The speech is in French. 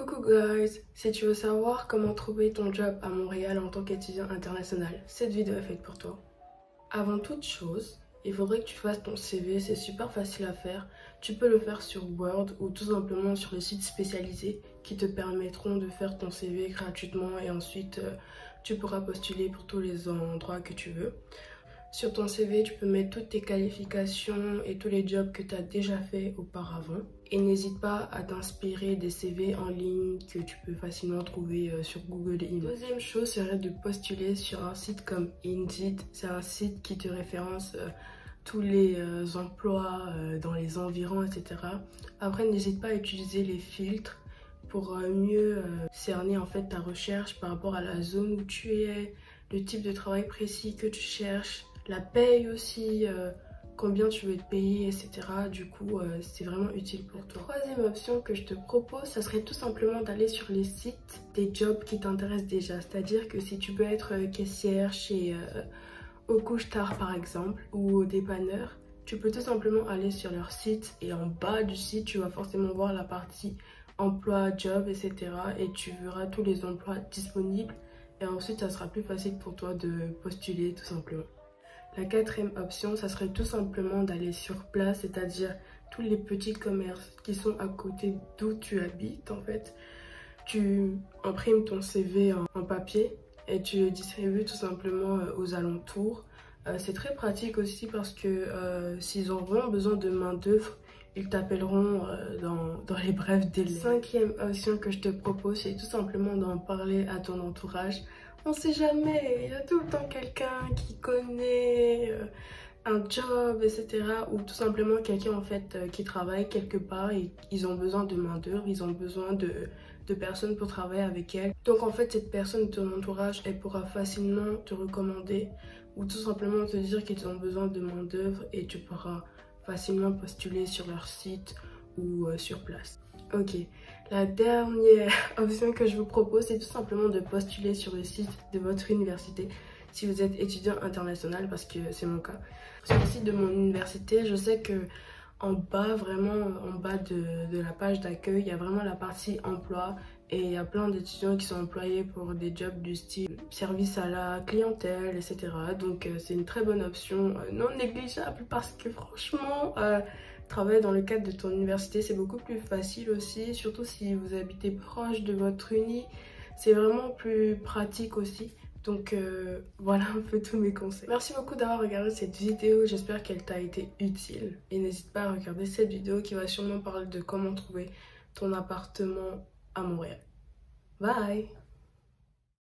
Coucou guys, si tu veux savoir comment trouver ton job à Montréal en tant qu'étudiant international, cette vidéo est faite pour toi. Avant toute chose, il faudrait que tu fasses ton CV, c'est super facile à faire. Tu peux le faire sur Word ou tout simplement sur les sites spécialisés qui te permettront de faire ton CV gratuitement et ensuite tu pourras postuler pour tous les endroits que tu veux. Sur ton CV, tu peux mettre toutes tes qualifications et tous les jobs que tu as déjà fait auparavant. Et n'hésite pas à t'inspirer des CV en ligne que tu peux facilement trouver sur Google Images. Deuxième chose serait de postuler sur un site comme Indeed. C'est un site qui te référence tous les emplois dans les environs, etc. Après, n'hésite pas à utiliser les filtres pour mieux cerner en fait ta recherche par rapport à la zone où tu es, le type de travail précis que tu cherches, la paye aussi, combien tu veux te payer, etc. Du coup, c'est vraiment utile pour toi. Troisième option que je te propose, ça serait tout simplement d'aller sur les sites des jobs qui t'intéressent déjà. C'est-à-dire que si tu veux être caissière chez Au Couche-Tard par exemple, ou au dépanneur, tu peux tout simplement aller sur leur site et en bas du site, tu vas forcément voir la partie emploi, job, etc. Et tu verras tous les emplois disponibles. Et ensuite, ça sera plus facile pour toi de postuler tout simplement. La quatrième option, ça serait tout simplement d'aller sur place, c'est-à-dire tous les petits commerces qui sont à côté d'où tu habites en fait. Tu imprimes ton CV en papier et tu le distribues tout simplement aux alentours. C'est très pratique aussi parce que s'ils ont vraiment besoin de main d'œuvre, ils t'appelleront dans les brefs délais. Cinquième option que je te propose, c'est tout simplement d'en parler à ton entourage. On sait jamais, il y a tout le temps quelqu'un qui connaît un job, etc. Ou tout simplement quelqu'un en fait qui travaille quelque part et ils ont besoin de main d'œuvre, ils ont besoin de personnes pour travailler avec elles. Donc en fait cette personne de ton entourage, elle pourra facilement te recommander ou tout simplement te dire qu'ils ont besoin de main d'œuvre et tu pourras facilement postuler sur leur site ou sur place. Ok, la dernière option que je vous propose, c'est tout simplement de postuler sur le site de votre université si vous êtes étudiant international, parce que c'est mon cas. Sur le site de mon université, je sais que en bas, vraiment en bas de la page d'accueil, il y a vraiment la partie emploi et il y a plein d'étudiants qui sont employés pour des jobs du style service à la clientèle, etc. Donc c'est une très bonne option, non négligeable, parce que franchement, travailler dans le cadre de ton université, c'est beaucoup plus facile aussi, surtout si vous habitez proche de votre uni, c'est vraiment plus pratique aussi. Donc voilà un peu tous mes conseils. Merci beaucoup d'avoir regardé cette vidéo, j'espère qu'elle t'a été utile. Et n'hésite pas à regarder cette vidéo qui va sûrement parler de comment trouver ton appartement à Montréal. Bye!